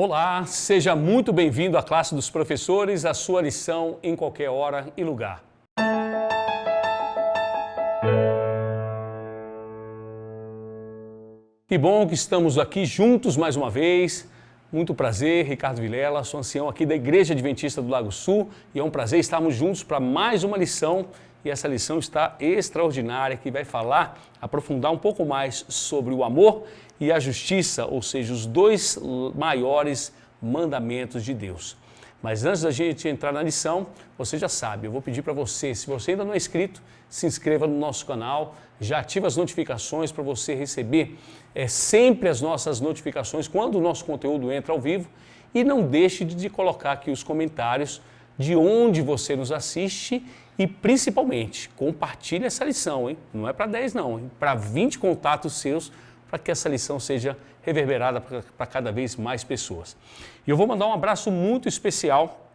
Olá, seja muito bem-vindo à classe dos professores, a sua lição em qualquer hora e lugar. Que bom que estamos aqui juntos mais uma vez. Muito prazer, Ricardo Vilela, sou ancião aqui da Igreja Adventista do Lago Sul e é um prazer estarmos juntos para mais uma lição. E essa lição está extraordinária, que vai aprofundar um pouco mais sobre o amor e a justiça, ou seja, os dois maiores mandamentos de Deus. Mas antes da gente entrar na lição, você já sabe, eu vou pedir para você, se você ainda não é inscrito, se inscreva no nosso canal, já ativa as notificações para você receber sempre as nossas notificações quando o nosso conteúdo entra ao vivo e não deixe de colocar aqui os comentários de onde você nos assiste e principalmente compartilhe essa lição, hein? Não é para 10 não, para 20 contatos seus, para que essa lição seja reverberada para cada vez mais pessoas. E eu vou mandar um abraço muito especial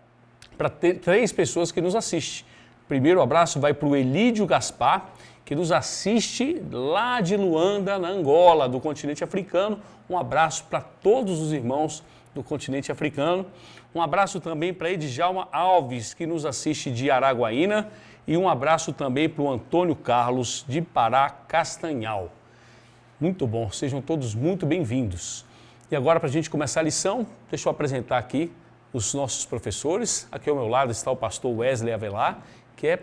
para 3 pessoas que nos assistem. Primeiro abraço vai para o Elídio Gaspar, que nos assiste lá de Luanda, na Angola, do continente africano. Um abraço para todos os irmãos do continente africano. Um abraço também para Edjalma Alves, que nos assiste de Araguaína. E um abraço também para o Antônio Carlos, de Pará Castanhal. Muito bom, sejam todos muito bem-vindos. E agora, para a gente começar a lição, deixa eu apresentar aqui os nossos professores. Aqui ao meu lado está o pastor Wesley Avelar, que é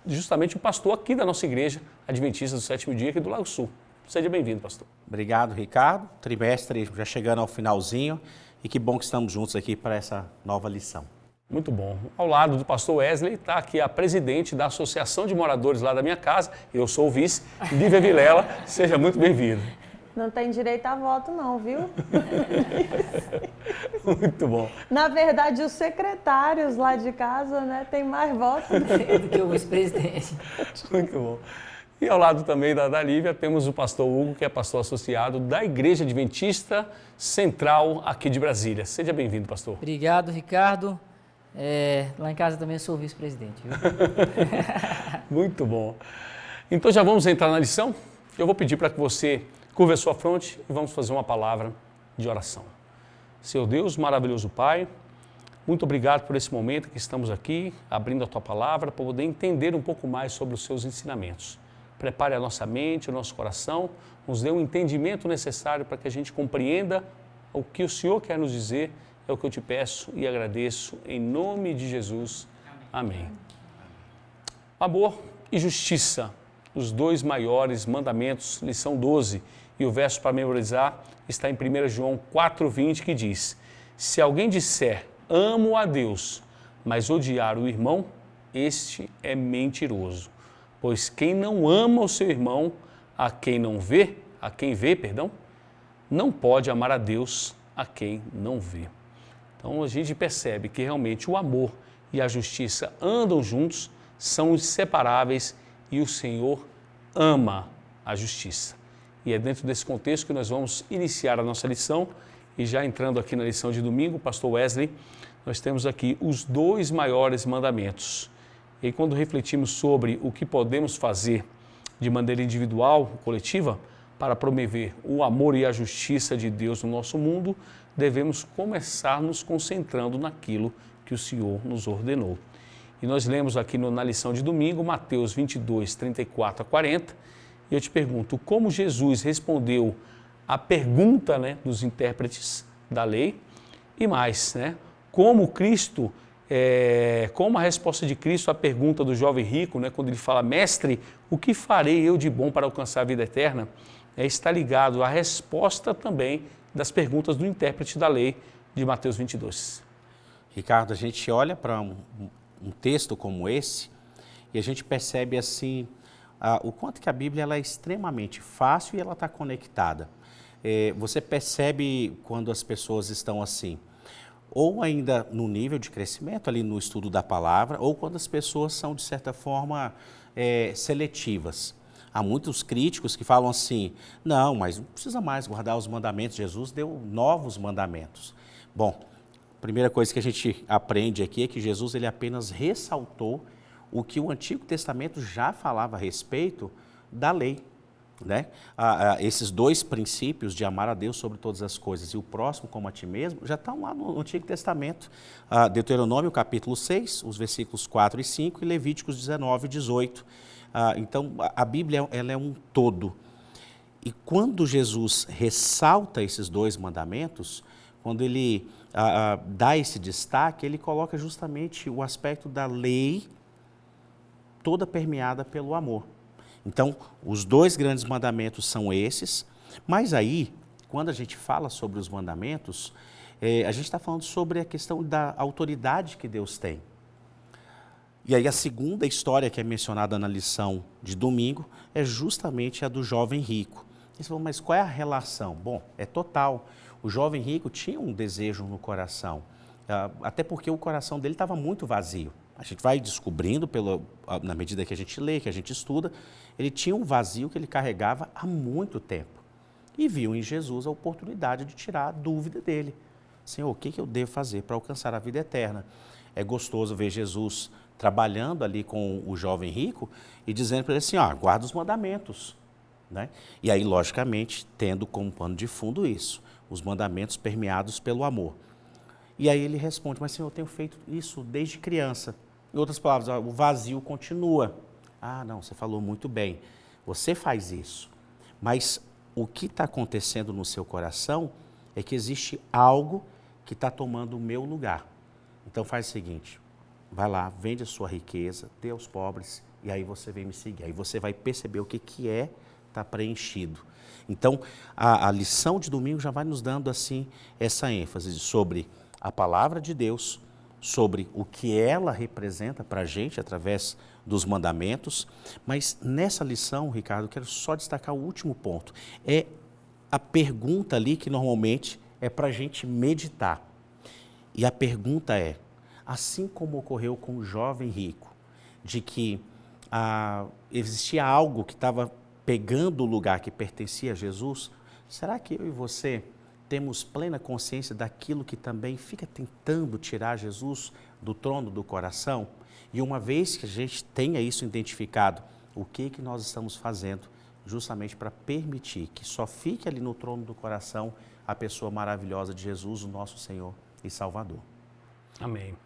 justamente o pastor aqui da nossa igreja Adventista do Sétimo Dia aqui do Lago Sul. Seja bem-vindo, pastor. Obrigado, Ricardo. Trimestre já chegando ao finalzinho e que bom que estamos juntos aqui para essa nova lição. Muito bom. Ao lado do pastor Wesley está aqui a presidente da Associação de Moradores lá da minha casa. Eu sou o vice, Lívia Vilela. Seja muito bem-vindo. Não tem direito a voto não, viu? Muito bom. Na verdade, os secretários lá de casa, né, têm mais votos do que o vice-presidente. Muito bom. E ao lado também da Lívia temos o pastor Hugo, que é pastor associado da Igreja Adventista Central aqui de Brasília. Seja bem-vindo, pastor. Obrigado, Ricardo. Lá em casa também sou vice-presidente. Muito bom. Então já vamos entrar na lição? Eu vou pedir para que você curva a sua fronte e vamos fazer uma palavra de oração. Senhor Deus, maravilhoso Pai, muito obrigado por esse momento que estamos aqui, abrindo a Tua palavra, para poder entender um pouco mais sobre os Seus ensinamentos. Prepare a nossa mente, o nosso coração, nos dê um entendimento necessário para que a gente compreenda o que o Senhor quer nos dizer. É o que eu te peço e agradeço em nome de Jesus. Amém. Amor e justiça, os dois maiores mandamentos, lição 12. E o verso para memorizar está em 1 João 4,20, que diz: se alguém disser, amo a Deus, mas odiar o irmão, este é mentiroso. Pois quem não ama o seu irmão, a quem vê, não pode amar a Deus a quem não vê. Então a gente percebe que realmente o amor e a justiça andam juntos, são inseparáveis e o Senhor ama a justiça. E é dentro desse contexto que nós vamos iniciar a nossa lição. E já entrando aqui na lição de domingo, pastor Wesley, nós temos aqui os dois maiores mandamentos. E quando refletimos sobre o que podemos fazer de maneira individual, coletiva, para promover o amor e a justiça de Deus no nosso mundo, devemos começar nos concentrando naquilo que o Senhor nos ordenou. E nós lemos aqui na lição de domingo, Mateus 22, 34 a 40, e eu te pergunto, como Jesus respondeu à pergunta, dos intérpretes da lei, e mais, como a resposta de Cristo à pergunta do jovem rico, quando ele fala, mestre, o que farei eu de bom para alcançar a vida eterna? Está ligado à resposta também das perguntas do intérprete da lei de Mateus 22. Ricardo, a gente olha para um texto como esse e a gente percebe assim o quanto que a Bíblia ela é extremamente fácil e ela está conectada. Você percebe quando as pessoas estão assim, ou ainda no nível de crescimento ali no estudo da palavra, ou quando as pessoas são de certa forma seletivas. Há muitos críticos que falam assim, não, mas não precisa mais guardar os mandamentos, Jesus deu novos mandamentos. Bom, a primeira coisa que a gente aprende aqui é que Jesus ele apenas ressaltou o que o Antigo Testamento já falava a respeito da lei. né? Esses dois princípios de amar a Deus sobre todas as coisas e o próximo como a ti mesmo, já estão lá no Antigo Testamento. Deuteronômio capítulo 6, os versículos 4 e 5 e Levíticos 19 e 18. Então, a Bíblia ela é um todo. E quando Jesus ressalta esses dois mandamentos, quando ele dá esse destaque, ele coloca justamente o aspecto da lei toda permeada pelo amor. Então, os dois grandes mandamentos são esses, mas aí, quando a gente fala sobre os mandamentos, a gente está falando sobre a questão da autoridade que Deus tem. E aí a segunda história que é mencionada na lição de domingo é justamente a do jovem rico. E você fala, mas qual é a relação? Bom, é total. O jovem rico tinha um desejo no coração, até porque o coração dele estava muito vazio. A gente vai descobrindo, na medida que a gente lê, que a gente estuda, ele tinha um vazio que ele carregava há muito tempo. E viu em Jesus a oportunidade de tirar a dúvida dele. Senhor, o que eu devo fazer para alcançar a vida eterna? É gostoso ver Jesus trabalhando ali com o jovem rico e dizendo para ele assim, guarda os mandamentos. Né? E aí, logicamente, tendo como pano de fundo isso, os mandamentos permeados pelo amor. E aí ele responde, mas Senhor, eu tenho feito isso desde criança. Em outras palavras, o vazio continua. Não, você falou muito bem, você faz isso. Mas o que está acontecendo no seu coração é que existe algo que está tomando o meu lugar. Então faz o seguinte, vai lá, vende a sua riqueza, dê aos pobres, e aí você vem me seguir. Aí você vai perceber o que está preenchido. Então, a lição de domingo já vai nos dando assim essa ênfase sobre a palavra de Deus, sobre o que ela representa para a gente através dos mandamentos, mas nessa lição, Ricardo, eu quero só destacar o último ponto. É a pergunta ali que normalmente é para a gente meditar. E a pergunta é, assim como ocorreu com o jovem rico, de que existia algo que estava pegando o lugar que pertencia a Jesus, será que eu e você temos plena consciência daquilo que também fica tentando tirar Jesus do trono do coração? E uma vez que a gente tenha isso identificado, o que nós estamos fazendo justamente para permitir que só fique ali no trono do coração a pessoa maravilhosa de Jesus, o nosso Senhor e Salvador. Amém.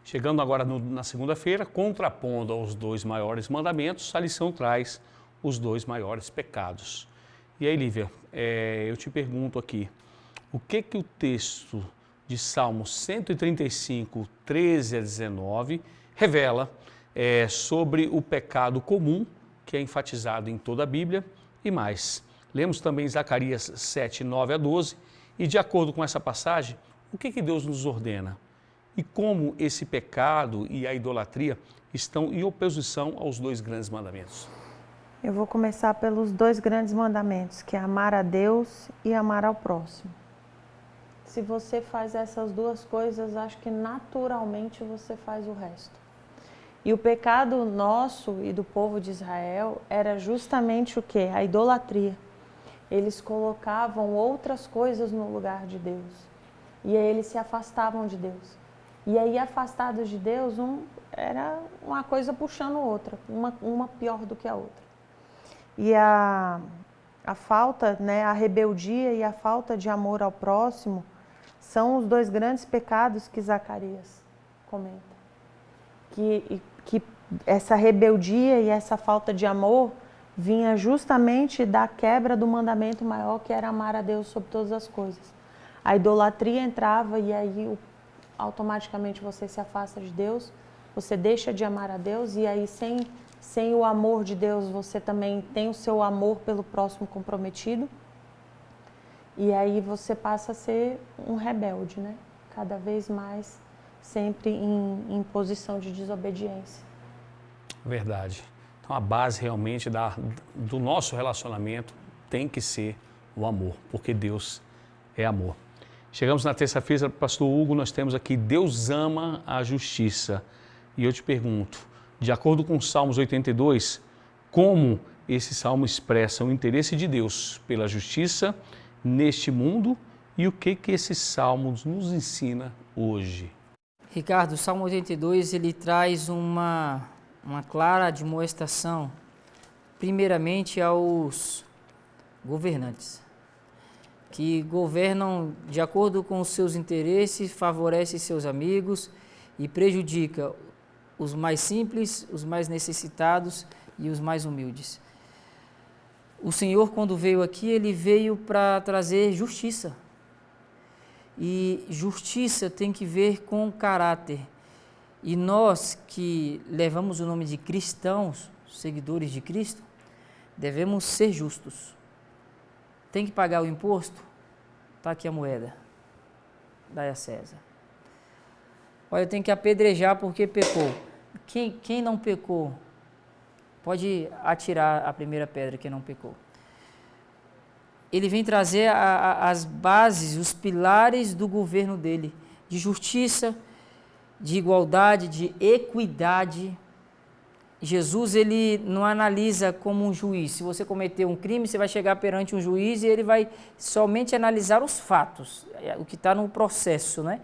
Chegando agora na segunda-feira, contrapondo aos dois maiores mandamentos, a lição traz os dois maiores pecados. E aí, Lívia, eu te pergunto aqui, o que o texto de Salmos 135, 13 a 19, revela sobre o pecado comum, que é enfatizado em toda a Bíblia, e mais. Lemos também Zacarias 7, 9 a 12, e de acordo com essa passagem, o que Deus nos ordena? E como esse pecado e a idolatria estão em oposição aos dois grandes mandamentos? Eu vou começar pelos dois grandes mandamentos, que é amar a Deus e amar ao próximo. Se você faz essas duas coisas, acho que naturalmente você faz o resto. E o pecado nosso e do povo de Israel era justamente o quê? A idolatria. Eles colocavam outras coisas no lugar de Deus. E aí eles se afastavam de Deus. E aí, afastados de Deus, era uma coisa puxando outra, uma pior do que a outra. E a falta, né, a rebeldia e a falta de amor ao próximo são os dois grandes pecados que Zacarias comenta. Que essa rebeldia e essa falta de amor vinha justamente da quebra do mandamento maior, que era amar a Deus sobre todas as coisas. A idolatria entrava e aí automaticamente você se afasta de Deus, você deixa de amar a Deus e aí sem o amor de Deus você também tem o seu amor pelo próximo comprometido. E aí você passa a ser um rebelde, né? Cada vez mais, sempre em posição de desobediência. Verdade. Então a base realmente do nosso relacionamento tem que ser o amor, porque Deus é amor. Chegamos na terça-feira, pastor Hugo, nós temos aqui Deus ama a justiça. E eu te pergunto, de acordo com Salmos 82, como esse salmo expressa o interesse de Deus pela justiça neste mundo e o que esse salmo nos ensina hoje? Ricardo, o Salmo 82, ele traz uma clara admoestação, primeiramente aos governantes, que governam de acordo com os seus interesses, favorecem seus amigos e prejudica os mais simples, os mais necessitados e os mais humildes. O Senhor, quando veio aqui, Ele veio para trazer justiça. E justiça tem que ver com caráter. E nós que levamos o nome de cristãos, seguidores de Cristo, devemos ser justos. Tem que pagar o imposto? Está aqui a moeda. Dai a César. Olha, tem que apedrejar porque pecou. Quem não pecou? Pode atirar a primeira pedra que não pecou. Ele vem trazer as bases, os pilares do governo dele, de justiça, de igualdade, de equidade. Jesus, ele não analisa como um juiz. Se você cometeu um crime, você vai chegar perante um juiz e ele vai somente analisar os fatos, o que está no processo, né?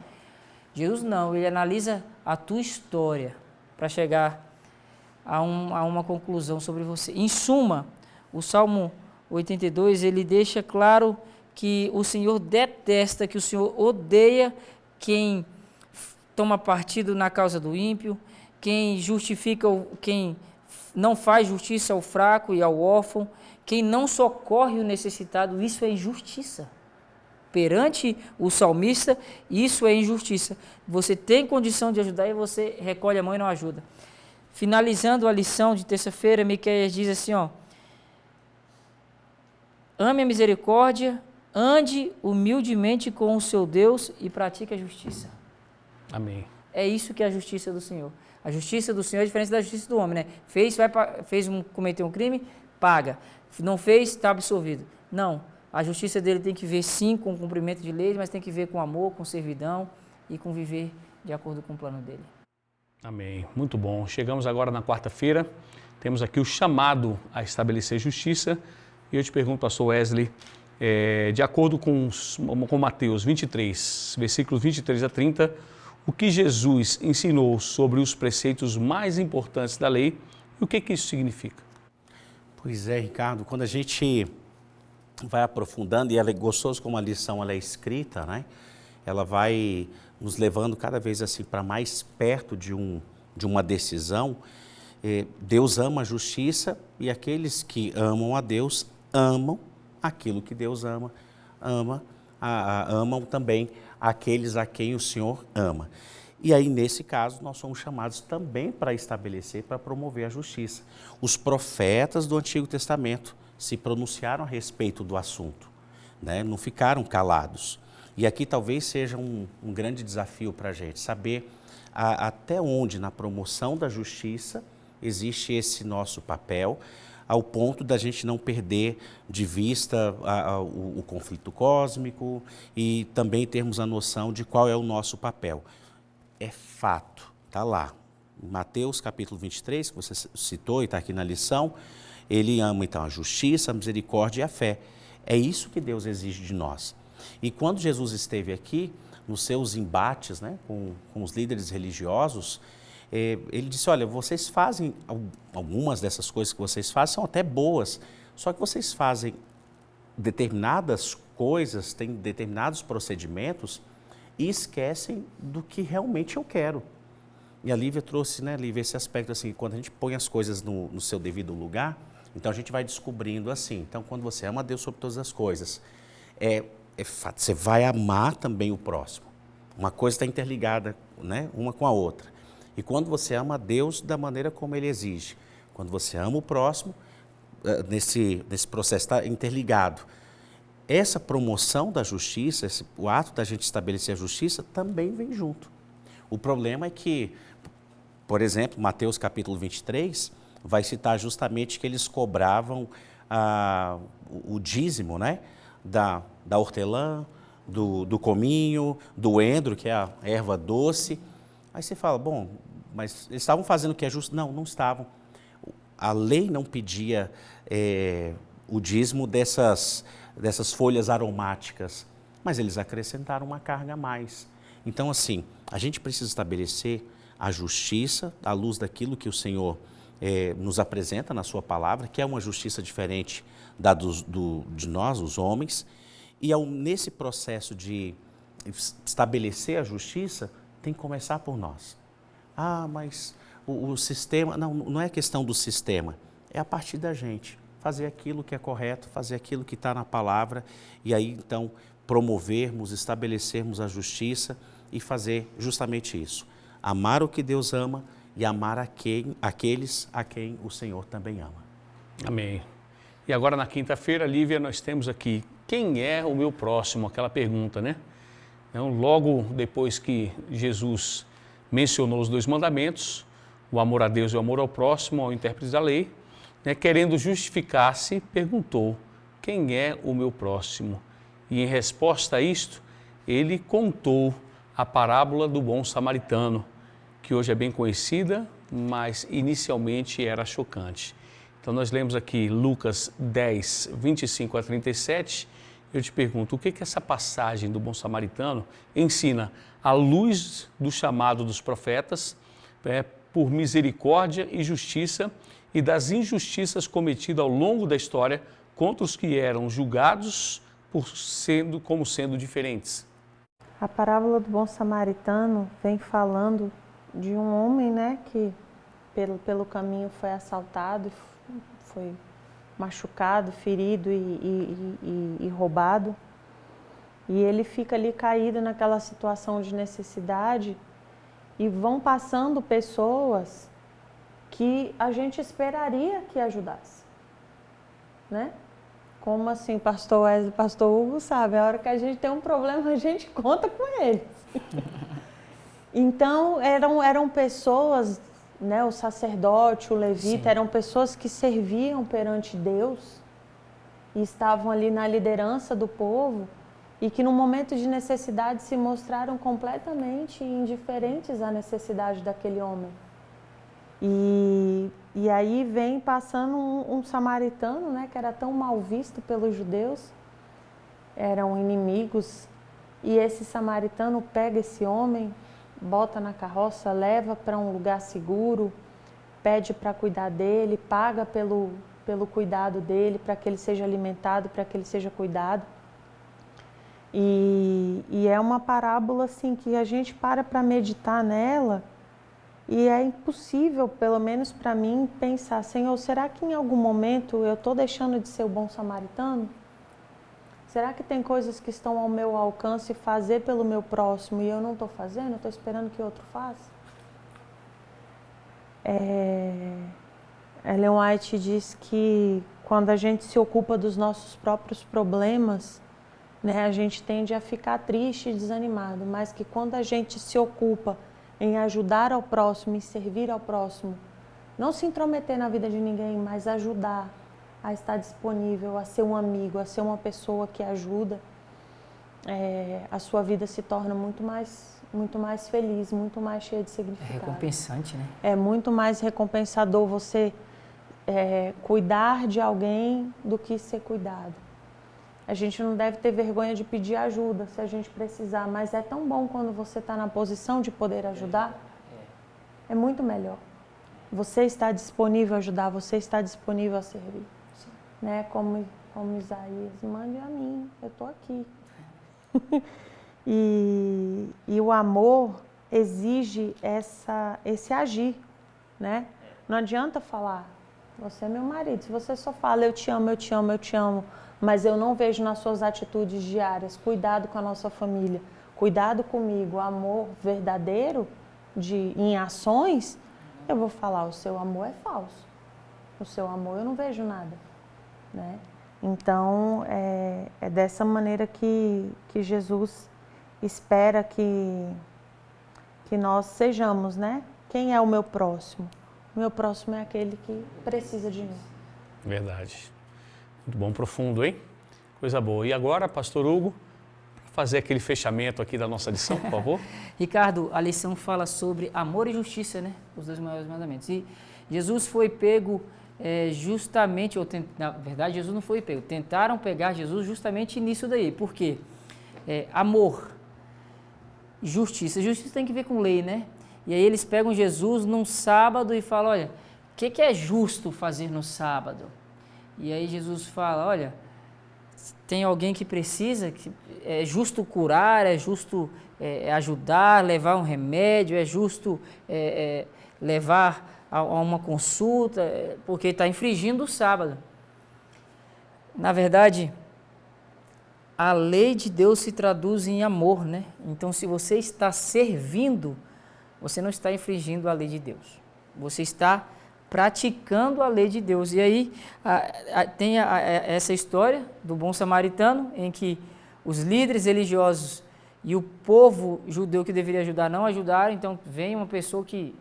Jesus não, ele analisa a tua história para chegar a uma conclusão sobre você. Em suma, o Salmo 82, ele deixa claro que o Senhor detesta, que o Senhor odeia quem toma partido na causa do ímpio, quem justifica, quem não faz justiça ao fraco e ao órfão, quem não socorre o necessitado, isso é injustiça. Perante o salmista, isso é injustiça. Você tem condição de ajudar e você recolhe a mão e não ajuda. Finalizando a lição de terça-feira, Miqueias diz assim, ó: ame a misericórdia, ande humildemente com o seu Deus e pratique a justiça. Amém. É isso que é a justiça do Senhor. A justiça do Senhor é diferente da justiça do homem, né? Cometeu um crime, paga. Não fez, está absolvido. Não. A justiça dele tem que ver, sim, com o cumprimento de leis, mas tem que ver com amor, com servidão e com viver de acordo com o plano dele. Amém. Muito bom. Chegamos agora na quarta-feira. Temos aqui o chamado a estabelecer justiça. E eu te pergunto, pastor Wesley, de acordo com Mateus 23, versículos 23 a 30, o que Jesus ensinou sobre os preceitos mais importantes da lei e o que isso significa? Pois é, Ricardo, quando a gente vai aprofundando, e é gostoso como a lição ela é escrita, né? Ela vai nos levando cada vez assim para mais perto de uma decisão. Deus ama a justiça e aqueles que amam a Deus amam aquilo que Deus ama, amam também aqueles a quem o Senhor ama. E aí, nesse caso, nós somos chamados também para estabelecer, para promover a justiça. Os profetas do Antigo Testamento se pronunciaram a respeito do assunto, né? Não ficaram calados. E aqui talvez seja um grande desafio para a gente, saber até onde na promoção da justiça existe esse nosso papel, ao ponto da gente não perder de vista o conflito cósmico e também termos a noção de qual é o nosso papel. É fato, está lá. Mateus capítulo 23, que você citou e está aqui na lição, ele ama então a justiça, a misericórdia e a fé. É isso que Deus exige de nós. E quando Jesus esteve aqui, nos seus embates, né, com os líderes religiosos, ele disse, olha, vocês fazem, algumas dessas coisas que vocês fazem são até boas, só que vocês fazem determinadas coisas, têm determinados procedimentos e esquecem do que realmente eu quero. E a Lívia trouxe, né, Lívia, esse aspecto assim, quando a gente põe as coisas no seu devido lugar, então a gente vai descobrindo assim. Então, quando você ama Deus sobre todas as coisas, fato, você vai amar também o próximo. Uma coisa está interligada, né, uma com a outra. E quando você ama a Deus da maneira como Ele exige, quando você ama o próximo, nesse processo está interligado. Essa promoção da justiça, o ato da gente estabelecer a justiça também vem junto. O problema é que, por exemplo, Mateus capítulo 23 vai citar justamente que eles cobravam o dízimo, né, da hortelã, do cominho, do endro, que é a erva doce. Aí você fala, bom, mas eles estavam fazendo o que é justo? Não, não estavam. A lei não pedia o dízimo dessas folhas aromáticas, mas eles acrescentaram uma carga a mais. Então, assim, a gente precisa estabelecer a justiça à luz daquilo que o Senhor nos apresenta na sua palavra, que é uma justiça diferente da de nós, os homens, e nesse processo de estabelecer a justiça, tem que começar por nós. Mas o sistema, não é questão do sistema, é a partir da gente, fazer aquilo que é correto, fazer aquilo que está na palavra, e aí então promovermos, estabelecermos a justiça e fazer justamente isso. Amar o que Deus ama e amar aqueles a quem o Senhor também ama. Amém. E agora na quinta-feira, Lívia, nós temos aqui, quem é o meu próximo? Aquela pergunta, né? Então, logo depois que Jesus mencionou os 2 mandamentos, o amor a Deus e o amor ao próximo, ao intérprete da lei, né, querendo justificar-se, perguntou, quem é o meu próximo? E em resposta a isto, ele contou a parábola do bom samaritano, que hoje é bem conhecida, mas inicialmente era chocante. Então nós lemos aqui Lucas 10, 25 a 37, eu te pergunto, o que essa passagem do bom samaritano ensina à luz do chamado dos profetas, por misericórdia e justiça e das injustiças cometidas ao longo da história contra os que eram julgados como sendo diferentes? A parábola do bom samaritano vem falando de um homem, né, que pelo caminho foi assaltado, foi machucado, ferido e roubado. E ele fica ali caído naquela situação de necessidade e vão passando pessoas que a gente esperaria que ajudasse, né? Como assim, pastor Wesley, pastor Hugo sabe, a hora que a gente tem um problema, a gente conta com eles. Então, eram pessoas, né, o sacerdote, o levita, Sim. eram pessoas que serviam perante Deus e estavam ali na liderança do povo e que no momento de necessidade se mostraram completamente indiferentes à necessidade daquele homem. E aí vem passando um samaritano, né, que era tão mal visto pelos judeus, eram inimigos, e esse samaritano pega esse homem, bota na carroça, leva para um lugar seguro, pede para cuidar dele, paga pelo cuidado dele, para que ele seja alimentado, para que ele seja cuidado. E é uma parábola assim que a gente para meditar nela e é impossível, pelo menos para mim, pensar, Senhor, será que em algum momento eu estou deixando de ser o bom samaritano? Será que tem coisas que estão ao meu alcance fazer pelo meu próximo e eu não estou fazendo? Eu estou esperando que outro faça? Ellen White diz que quando a gente se ocupa dos nossos próprios problemas, né, a gente tende a ficar triste e desanimado, mas que quando a gente se ocupa em ajudar ao próximo e servir ao próximo, não se intrometer na vida de ninguém, mas ajudar, a estar disponível, a ser um amigo, a ser uma pessoa que ajuda, a sua vida se torna muito mais feliz, muito mais cheia de significado. É recompensante, né? É muito mais recompensador você cuidar de alguém do que ser cuidado. A gente não deve ter vergonha de pedir ajuda se a gente precisar, mas é tão bom quando você está na posição de poder ajudar. É muito melhor. Você está disponível a ajudar, você está disponível a servir. Sim. Né? Como Isaías, mande a mim, eu estou aqui. E o amor exige esse agir, né? Não adianta falar, você é meu marido, se você só fala eu te amo, eu te amo, eu te amo, mas eu não vejo nas suas atitudes diárias, cuidado com a nossa família, cuidado comigo, amor verdadeiro em ações, eu vou falar, o seu amor é falso, o seu amor eu não vejo nada, né? Então, é dessa maneira que Jesus espera que nós sejamos, né? Quem é o meu próximo? O meu próximo é aquele que precisa de mim. Verdade. Muito bom, profundo, hein? Coisa boa. E agora, pastor Hugo, para fazer aquele fechamento aqui da nossa lição, por favor. Ricardo, a lição fala sobre amor e justiça, né? Os 2 maiores mandamentos. E Jesus foi pego justamente, na verdade, Jesus não foi pego. Tentaram pegar Jesus justamente nisso daí. Por quê? Amor, justiça. Justiça tem que ver com lei, né? E aí eles pegam Jesus num sábado e falam, olha, que é justo fazer no sábado? E aí Jesus fala, olha, tem alguém que precisa, que é justo curar, é justo ajudar, levar um remédio, é justo levar a uma consulta, porque está infringindo o sábado. Na verdade, a lei de Deus se traduz em amor, né? Então, se você está servindo, você não está infringindo a lei de Deus. Você está praticando a lei de Deus. E aí tem essa história do bom samaritano, em que os líderes religiosos e o povo judeu que deveria ajudar não ajudaram, então vem uma pessoa que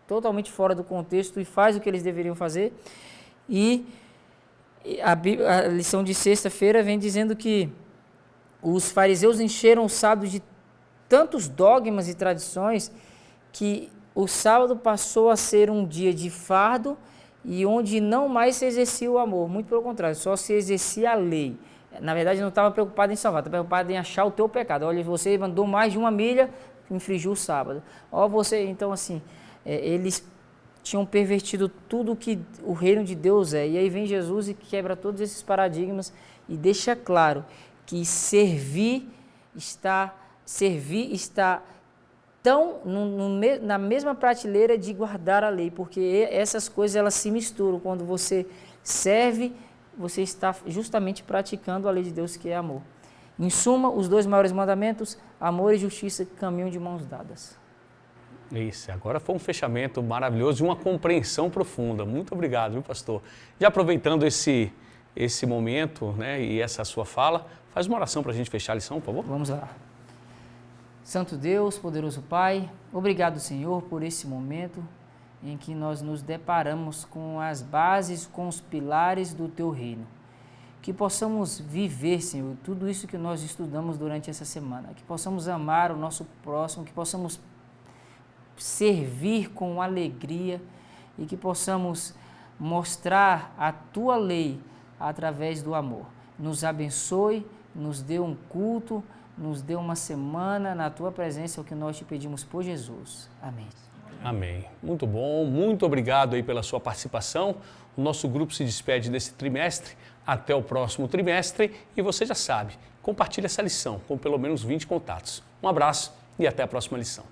totalmente fora do contexto e faz o que eles deveriam fazer. E a lição de sexta-feira vem dizendo que os fariseus encheram o sábado de tantos dogmas e tradições que o sábado passou a ser um dia de fardo e onde não mais se exercia o amor. Muito pelo contrário, só se exercia a lei. Na verdade, não estava preocupado em salvar, estava preocupado em achar o teu pecado. Olha, você mandou mais de 1 milha, infringiu o sábado. Ó, você, então assim, eles tinham pervertido tudo que o reino de Deus é. E aí vem Jesus e quebra todos esses paradigmas e deixa claro que servir está tão na mesma prateleira de guardar a lei, porque essas coisas elas se misturam. Quando você serve, você está justamente praticando a lei de Deus, que é amor. Em suma, os 2 maiores mandamentos, amor e justiça, caminham de mãos dadas. Isso, agora foi um fechamento maravilhoso e uma compreensão profunda. Muito obrigado, viu, pastor? Já aproveitando esse momento, né, e essa sua fala, faz uma oração para a gente fechar a lição, por favor. Vamos lá. Santo Deus, poderoso Pai, obrigado, Senhor, por esse momento em que nós nos deparamos com as bases, com os pilares do Teu reino. Que possamos viver, Senhor, tudo isso que nós estudamos durante essa semana. Que possamos amar o nosso próximo, que possamos servir com alegria e que possamos mostrar a Tua lei através do amor. Nos abençoe, nos dê um culto, nos dê uma semana na Tua presença, é o que nós te pedimos por Jesus. Amém. Amém. Muito bom, muito obrigado aí pela sua participação. O nosso grupo se despede desse trimestre, até o próximo trimestre e você já sabe, compartilhe essa lição com pelo menos 20 contatos. Um abraço e até a próxima lição.